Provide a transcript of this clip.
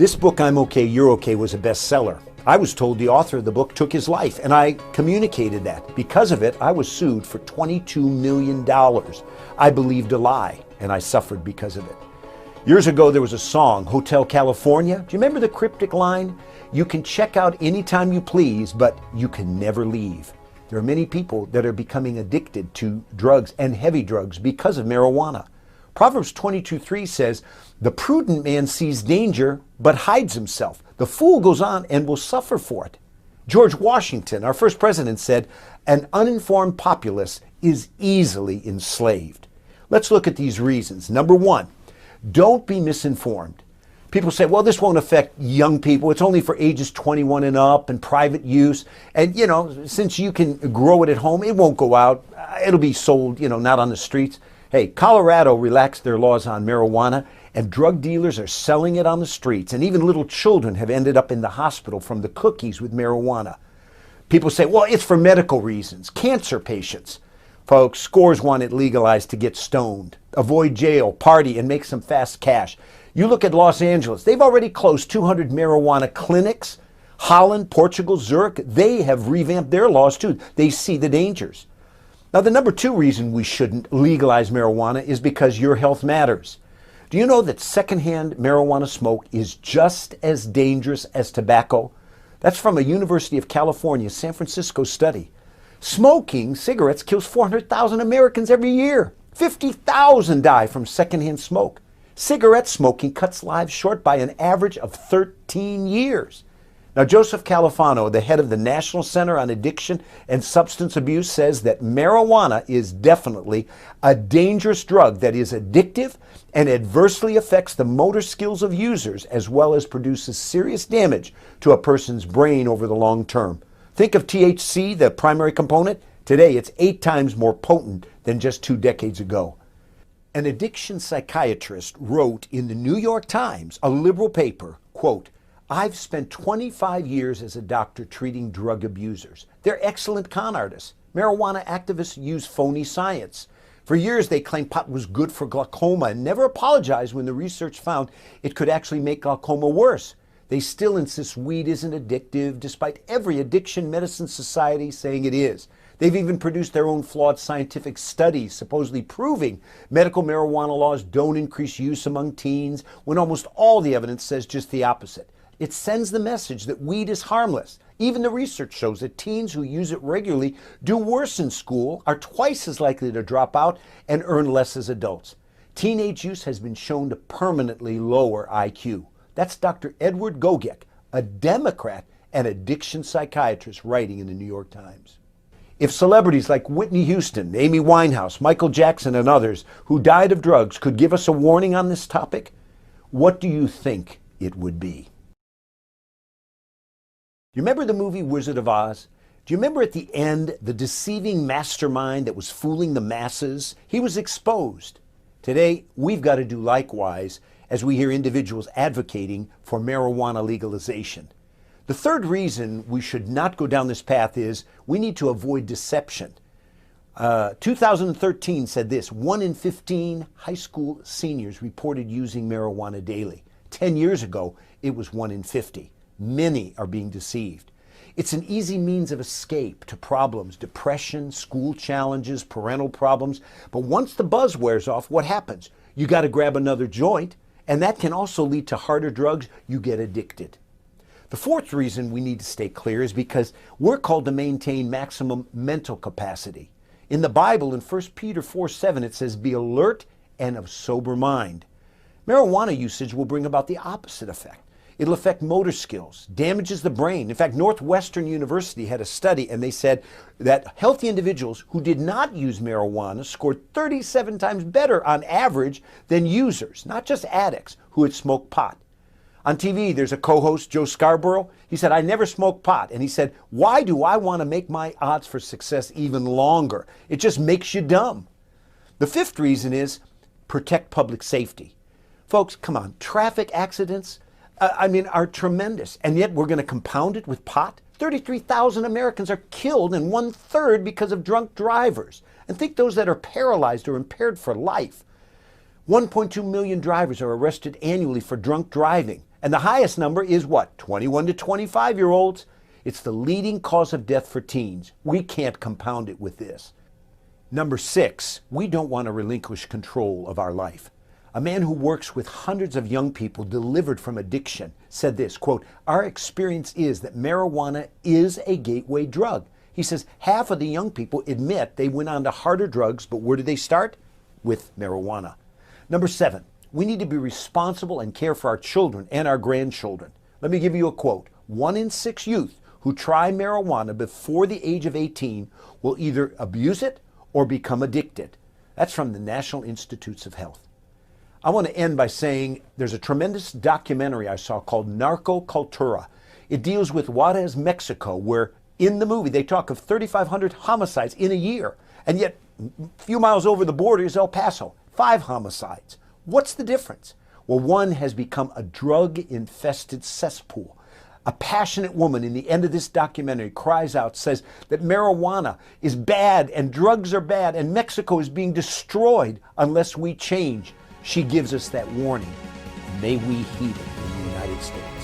This book, I'm Okay, You're Okay, was a bestseller. I was told the author of the book took his life, and I communicated that. Because of it, I was sued for $22 million. I believed a lie, and I suffered because of it. Years ago, there was a song, Hotel California. Do you remember the cryptic line? You can check out anytime you please, but you can never leave. There are many people that are becoming addicted to drugs and heavy drugs because of marijuana. Proverbs 22:3 says, "The prudent man sees danger, but hides himself. The fool goes on and will suffer for it." George Washington, our first president, said, "An uninformed populace is easily enslaved." Let's look at these reasons. Number one, don't be misinformed. People say, well, this won't affect young people. It's only for ages 21 and up and private use. And, since you can grow it at home, it won't go out. It'll be sold, not on the streets. Hey, Colorado relaxed their laws on marijuana, and drug dealers are selling it on the streets. And even little children have ended up in the hospital from the cookies with marijuana. People say, well, it's for medical reasons. Cancer patients. Folks, scores want it legalized to get stoned, avoid jail, party, and make some fast cash. You look at Los Angeles, they've already closed 200 marijuana clinics. Holland, Portugal, Zurich, they have revamped their laws too. They see the dangers. Now, the number two reason we shouldn't legalize marijuana is because your health matters. Do you know that secondhand marijuana smoke is just as dangerous as tobacco? That's from a University of California, San Francisco study. Smoking cigarettes kills 400,000 Americans every year. 50,000 die from secondhand smoke. Cigarette smoking cuts lives short by an average of 13 years. Now, Joseph Califano, the head of the National Center on Addiction and Substance Abuse, says that marijuana is definitely a dangerous drug that is addictive and adversely affects the motor skills of users, as well as produces serious damage to a person's brain over the long term. Think of THC, the primary component. Today, it's 8 times more potent than just 2 decades ago. An addiction psychiatrist wrote in the New York Times, a liberal paper, quote, "I've spent 25 years as a doctor treating drug abusers. They're excellent con artists. Marijuana activists use phony science. For years, they claimed pot was good for glaucoma and never apologized when the research found it could actually make glaucoma worse. They still insist weed isn't addictive, despite every addiction medicine society saying it is. They've even produced their own flawed scientific studies, supposedly proving medical marijuana laws don't increase use among teens, when almost all the evidence says just the opposite. It sends the message that weed is harmless. Even the research shows that teens who use it regularly do worse in school, are twice as likely to drop out, and earn less as adults. Teenage use has been shown to permanently lower IQ." That's Dr. Edward Gogek, a Democrat and addiction psychiatrist, writing in the New York Times. If celebrities like Whitney Houston, Amy Winehouse, Michael Jackson, and others who died of drugs could give us a warning on this topic, what do you think it would be? You remember the movie Wizard of Oz? Do you remember at the end, the deceiving mastermind that was fooling the masses? He was exposed. Today, we've got to do likewise as we hear individuals advocating for marijuana legalization. The third reason we should not go down this path is we need to avoid deception. 2013 said this: 1 in 15 high school seniors reported using marijuana daily. 10 years ago, it was 1 in 50. Many are being deceived. It's an easy means of escape to problems, depression, school challenges, parental problems. But once the buzz wears off, what happens? You got to grab another joint, and that can also lead to harder drugs. You get addicted. The fourth reason we need to stay clear is because we're called to maintain maximum mental capacity. In the Bible, in 1 Peter 4:7, it says, "Be alert and of sober mind." Marijuana usage will bring about the opposite effect. It'll affect motor skills, damages the brain. In fact, Northwestern University had a study, and they said that healthy individuals who did not use marijuana scored 37 times better on average than users, not just addicts, who had smoked pot. On TV, there's a co-host, Joe Scarborough. He said, "I never smoked pot." And he said, "Why do I want to make my odds for success even longer? It just makes you dumb." The fifth reason is protect public safety. Folks, come on, traffic accidents, are tremendous. And yet we're going to compound it with pot? 33,000 Americans are killed, and 1/3 because of drunk drivers. And think those that are paralyzed or impaired for life. 1.2 million drivers are arrested annually for drunk driving. And the highest number is what? 21 to 25-year-olds. It's the leading cause of death for teens. We can't compound it with this. Number 6, we don't want to relinquish control of our life. A man who works with hundreds of young people delivered from addiction said this, quote, "Our experience is that marijuana is a gateway drug." He says half of the young people admit they went on to harder drugs, but where did they start? With marijuana. Number 7, we need to be responsible and care for our children and our grandchildren. Let me give you a quote. 1 in 6 youth who try marijuana before the age of 18 will either abuse it or become addicted. That's from the National Institutes of Health. I want to end by saying there's a tremendous documentary I saw called Narco Cultura. It deals with Juarez, Mexico, where in the movie they talk of 3,500 homicides in a year, and yet a few miles over the border is El Paso, 5 homicides. What's the difference? Well, one has become a drug-infested cesspool. A passionate woman in the end of this documentary cries out, says that marijuana is bad and drugs are bad and Mexico is being destroyed unless we change. She gives us that warning. May we heed it in the United States.